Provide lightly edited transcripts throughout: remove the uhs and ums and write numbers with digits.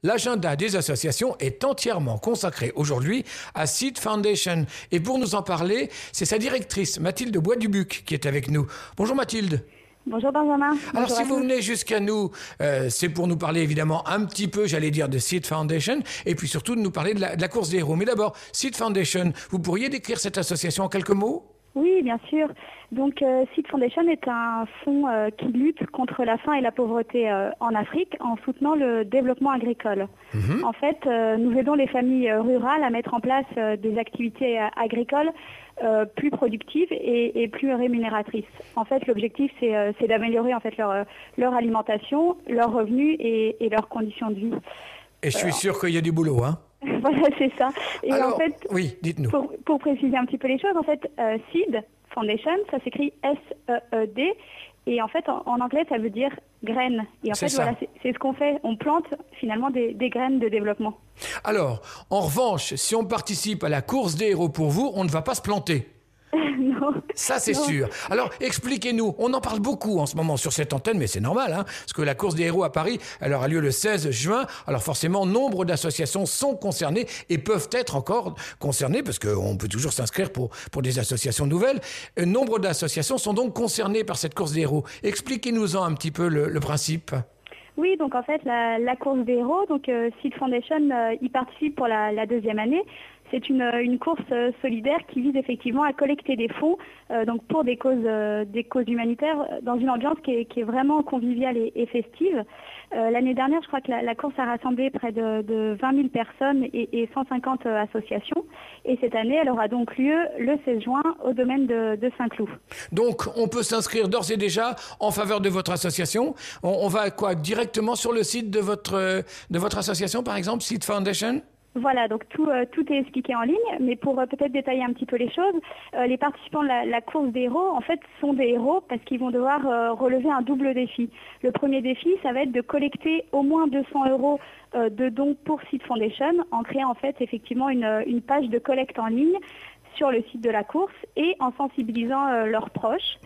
L'agenda des associations est entièrement consacré aujourd'hui à Seed Foundation. Et pour nous en parler, c'est sa directrice, Mathilde Bois-Dubuc, qui est avec nous. Bonjour Mathilde. Bonjour Benjamin. Alors Bonjour si vous venez jusqu'à nous, c'est pour nous parler évidemment un petit peu, j'allais dire, de Seed Foundation, et puis surtout de nous parler de la course des héros. Mais d'abord, Seed Foundation, vous pourriez décrire cette association en quelques mots ? Oui, bien sûr. Donc, Seed Foundation est un fonds qui lutte contre la faim et la pauvreté en Afrique en soutenant le développement agricole. En fait, nous aidons les familles rurales à mettre en place des activités agricoles plus productives et plus rémunératrices. En fait, l'objectif, c'est d'améliorer en fait leur alimentation, leurs revenus et leurs conditions de vie. Et je suis sûr qu'il y a du boulot, hein ? Voilà, c'est ça. Et alors, en fait, oui, dites-nous. Pour préciser un petit peu les choses, en fait, Seed Foundation, ça s'écrit S-E-E-D, et en fait, en anglais, ça veut dire graines. Et en fait, voilà, c'est ce qu'on fait. On plante finalement des graines de développement. Alors, en revanche, si on participe à la course des héros pour vous, on ne va pas se planter. Non. Ça, c'est sûr. Alors, expliquez-nous. On en parle beaucoup en ce moment sur cette antenne, mais c'est normal, hein, parce que la course des héros à Paris, elle aura lieu le 16 juin. Alors, forcément, nombre d'associations sont concernées et peuvent être encore concernées, parce qu'on peut toujours s'inscrire pour des associations nouvelles. Nombre d'associations sont donc concernées par cette course des héros. Expliquez-nous-en un petit peu le principe. Oui, donc en fait, la course des héros, donc Seed Foundation y participe pour la deuxième année. C'est une course solidaire qui vise effectivement à collecter des fonds donc pour des causes humanitaires dans une ambiance qui est vraiment conviviale et festive. L'année dernière, je crois que la course a rassemblé près de 20 000 personnes et 150 associations. Et cette année, elle aura donc lieu le 16 juin au domaine de Saint-Cloud. Donc, on peut s'inscrire d'ores et déjà en faveur de votre association. On va directement sur le site de votre association, par exemple, Seed Foundation ? Voilà, donc tout est expliqué en ligne, mais pour peut-être détailler un petit peu les choses, les participants de la course des héros, en fait, sont des héros parce qu'ils vont devoir relever un double défi. Le premier défi, ça va être de collecter au moins 200 € de dons pour Seed Foundation en créant en fait effectivement une page de collecte en ligne sur le site de la course et en sensibilisant leurs proches.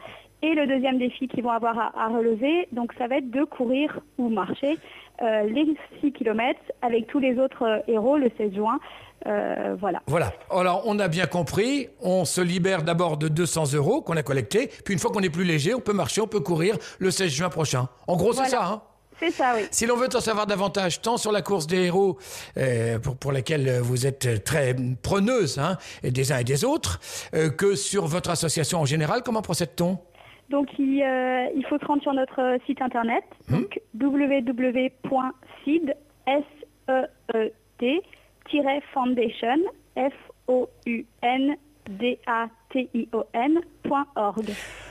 Et le deuxième défi qu'ils vont avoir à relever, donc ça va être de courir ou marcher les 6 km avec tous les autres héros le 16 juin. Voilà. Voilà. Alors, on a bien compris. On se libère d'abord de 200 € qu'on a collectés. Puis, une fois qu'on est plus léger, on peut marcher, on peut courir le 16 juin prochain. En gros, voilà. C'est ça, hein ? C'est ça, oui. Si l'on veut en savoir davantage, tant sur la course des héros, pour laquelle vous êtes très preneuse, hein, des uns et des autres, que sur votre association en général, comment procède-t-on ? Donc, il faut se rendre sur notre site internet, donc www.seed-foundation, FOUNDATION.org.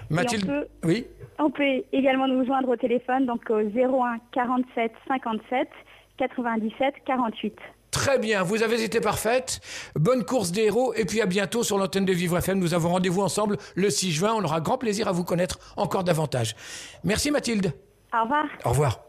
Mathilde, oui. On peut également nous joindre au téléphone, donc au 01 47 57 97 48. Très bien, vous avez été parfaite. Bonne course des héros et puis à bientôt sur l'antenne de Vivre FM. Nous avons rendez-vous ensemble le 6 juin. On aura grand plaisir à vous connaître encore davantage. Merci Mathilde. Au revoir. Au revoir.